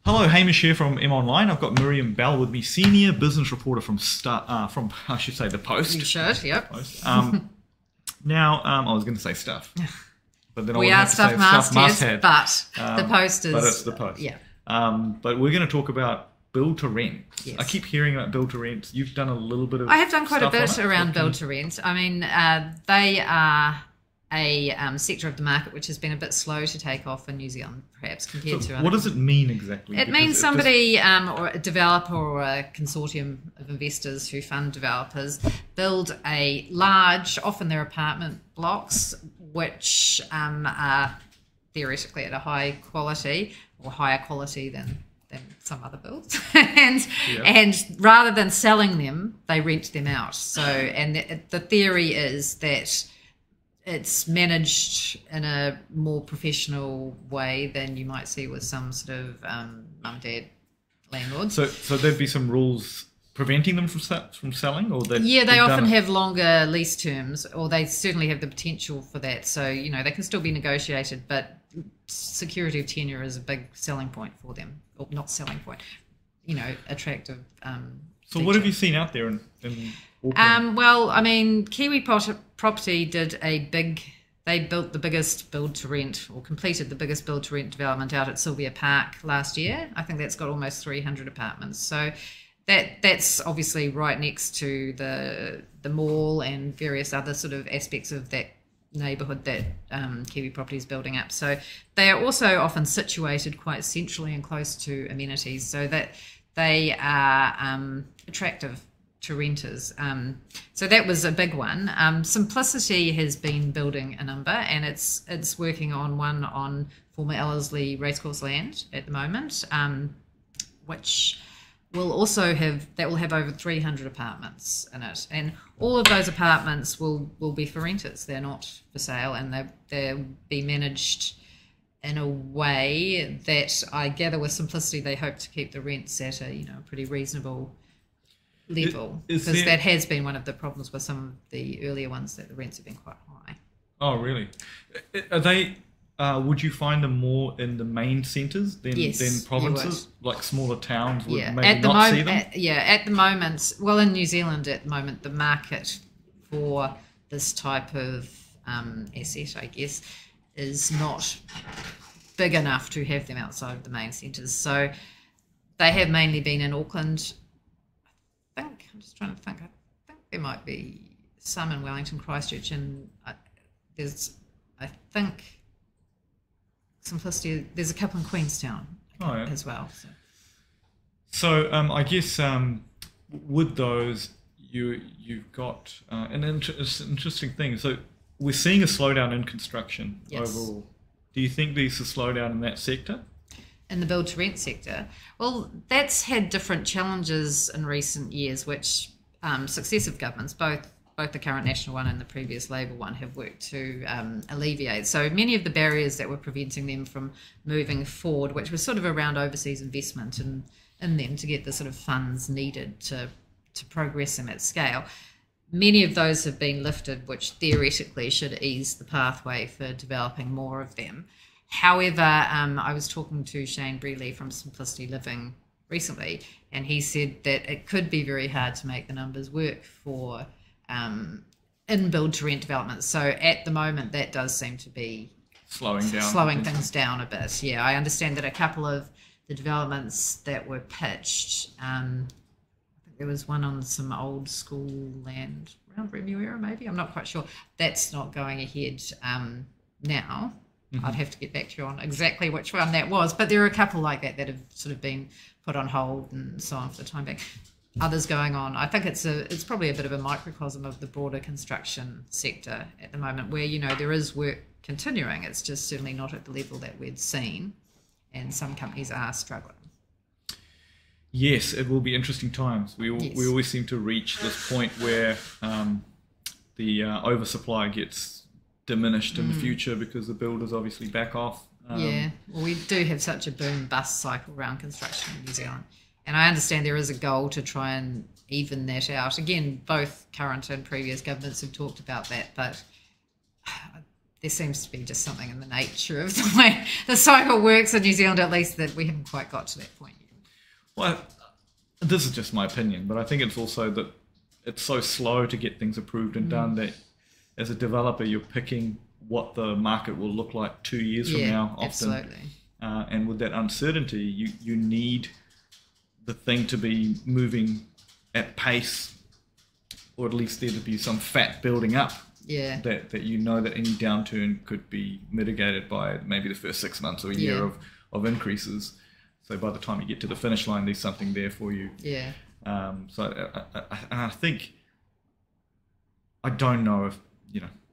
Hello, Hamish here from M Online. I've got Miriam Bell with me, senior business reporter from I should say the Post. You should, yep. Post. Now, I was going to say stuff, but then We I are would have to say stuff must mastheads, but the Post is. But it's the Post. Yeah. But we're going to talk about build to rent. Yes. I keep hearing about build to rent. You've done a little bit of. I have done quite a stuff bit around build to rent. I mean, they are a sector of the market which has been a bit slow to take off in New Zealand, perhaps compared to other. What does it mean exactly? It means somebody, or a developer or a consortium of investors who fund developers, build a large, often they're apartment blocks, which are theoretically at a high quality or higher quality than some other builds, and rather than selling them, they rent them out. So, and the theory is that it's managed in a more professional way than you might see with some sort of mum-dad landlords. So there'd be some rules preventing them from selling, or they often have longer lease terms, or they certainly have the potential for that. So they can still be negotiated, but security of tenure is a big selling point for them, or not selling point, attractive. So what have you seen out there in Auckland? Well, I mean, Kiwi Property they built the biggest build to rent, or completed the biggest build to rent development out at Sylvia Park last year. I think that's got almost 300 apartments. So that's obviously right next to the mall and various other sort of aspects of that neighbourhood that Kiwi Property is building up. So they are also often situated quite centrally and close to amenities, so that they are attractive to renters. So that was a big one. Simplicity has been building a number, and it's working on one on former Ellerslie Racecourse land at the moment, which will have over 300 apartments in it, and all of those apartments will be for renters. They're not for sale, and they'll be managed in a way that I gather with Simplicity they hope to keep the rents at a pretty reasonable level, because that has been one of the problems with some of the earlier ones, that the rents have been quite high. Oh, really? Are they? Would you find them more in the main centres than provinces? Like smaller towns would maybe not see them? At the moment, well, in New Zealand at the moment, the market for this type of asset, I guess, is not big enough to have them outside of the main centres. So they have mainly been in Auckland. I'm just trying to think. I think there might be some in Wellington, Christchurch, and there's, I think, Simplicity. There's a couple in Queenstown as well. So I guess with those, you've got an interesting thing. So we're seeing a slowdown in construction overall. Do you think there's a slowdown in that sector? In the build to rent sector? Well, that's had different challenges in recent years, which successive governments, both the current national one and the previous Labour one, have worked to alleviate. So many of the barriers that were preventing them from moving forward, which was sort of around overseas investment in them to get the sort of funds needed to progress them at scale, many of those have been lifted, which theoretically should ease the pathway for developing more of them. However, I was talking to Shane Brealey from Simplicity Living recently, and he said that it could be very hard to make the numbers work for in build to rent developments. So at the moment, that does seem to be slowing things down a bit. Yeah, I understand that a couple of the developments that were pitched, I think there was one on some old school land around Remuera, maybe, I'm not quite sure. That's not going ahead now. Mm-hmm. I'd have to get back to you on exactly which one that was, but there are a couple like that that have sort of been put on hold and so on for the time being. Others going on. I think it's probably a bit of a microcosm of the broader construction sector at the moment, where there is work continuing. It's just certainly not at the level that we'd seen, and some companies are struggling. Yes, it will be interesting times. We always seem to reach this point where the oversupply gets diminished in the future because the builders obviously back off. Well, we do have such a boom bust cycle around construction in New Zealand, and I understand there is a goal to try and even that out. Again, both current and previous governments have talked about that, but there seems to be just something in the nature of the way the cycle works in New Zealand, at least, that we haven't quite got to that point yet. Well, this is just my opinion, but I think it's also that it's so slow to get things approved and done that as a developer, you're picking what the market will look like 2 years from now often. Absolutely. And with that uncertainty, you need the thing to be moving at pace, or at least there to be some fat building up. Yeah. That you know that any downturn could be mitigated by maybe the first 6 months or a year of increases. So by the time you get to the finish line, there's something there for you. Yeah. So I think, I don't know if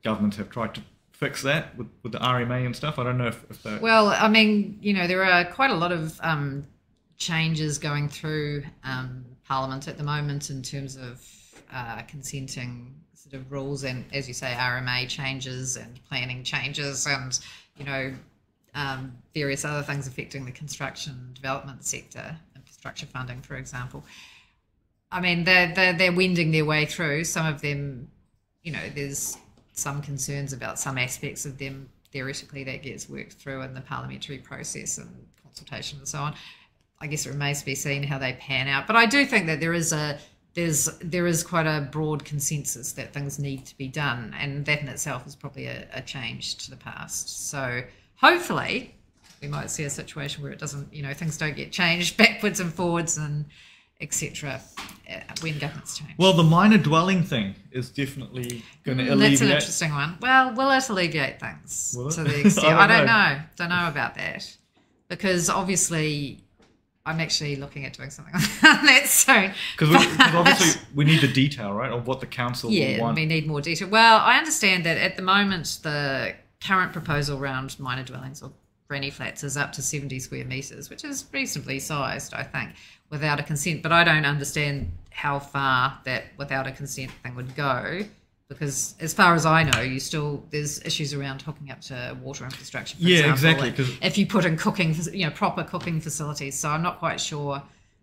governments have tried to fix that with the RMA and stuff. I don't know if they... Well, I mean, there are quite a lot of changes going through Parliament at the moment in terms of consenting sort of rules and, as you say, RMA changes and planning changes and, various other things affecting the construction development sector, infrastructure funding, for example. I mean, they're wending their way through. Some of them, there's some concerns about some aspects of them. Theoretically, that gets worked through in the parliamentary process and consultation and so on. I guess it remains to be seen how they pan out. But I do think that there is quite a broad consensus that things need to be done, and that in itself is probably a change to the past. So hopefully we might see a situation where it doesn't, things don't get changed backwards and forwards and etc. When governments change. Well, the minor dwelling thing is definitely going to alleviate. That's an interesting one. Well, will it alleviate things Will it? to the extent? I don't know. Don't know about that, because obviously I'm actually looking at doing something on that soon. Because obviously we need the detail, right, of what the council will want. We need more detail. Well, I understand that at the moment the current proposal around minor dwellings or granny flats is up to 70 square metres, which is reasonably sized, I think, without a consent. But I don't understand how far that without a consent thing would go, because as far as I know, there's issues around hooking up to water infrastructure, for example, exactly. Because if you put in cooking, proper cooking facilities. So I'm not quite sure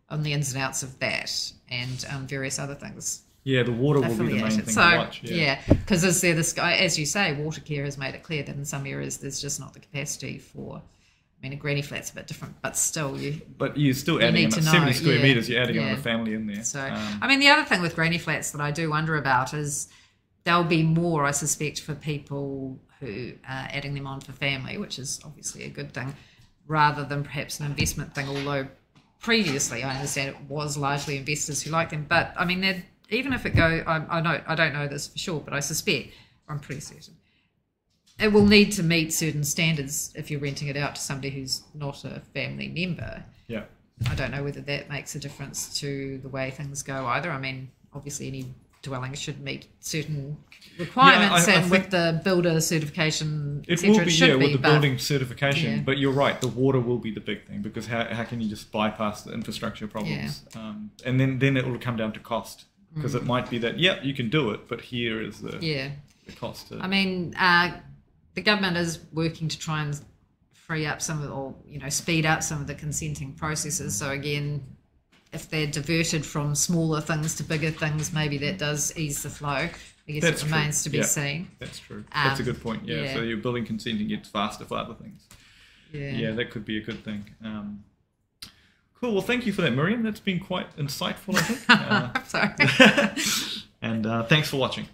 on the ins and outs of that and various other things. Yeah, the water will be the main thing to watch. Yeah, because as you say, Watercare has made it clear that in some areas there's just not the capacity for. I mean, a granny flat's a bit different, but still you're still adding in 70 square metres. You're adding another family in there. So, I mean, the other thing with granny flats that I do wonder about is there'll be more, I suspect, for people who are adding them on for family, which is obviously a good thing, rather than perhaps an investment thing. Although previously, I understand it was largely investors who liked them. But I mean, even if it I don't know this for sure, but I suspect, or I'm pretty certain, it will need to meet certain standards if you're renting it out to somebody who's not a family member. Yeah. I don't know whether that makes a difference to the way things go either. I mean, obviously any dwelling should meet certain requirements, and with the builder certification, it etc. will be, with the building certification. But you're right, the water will be the big thing, because how can you just bypass the infrastructure problems? And then it will come down to cost, because it might be that, you can do it, but here is the cost. I mean, the government is working to try and free up speed up some of the consenting processes. So again, if they're diverted from smaller things to bigger things, maybe that does ease the flow. I guess it remains to be seen. That's true. That's a good point. So your building consenting gets faster for other things. Yeah, that could be a good thing. Cool. Well, thank you for that, Miriam. That's been quite insightful, I think. I'm sorry. And thanks for watching.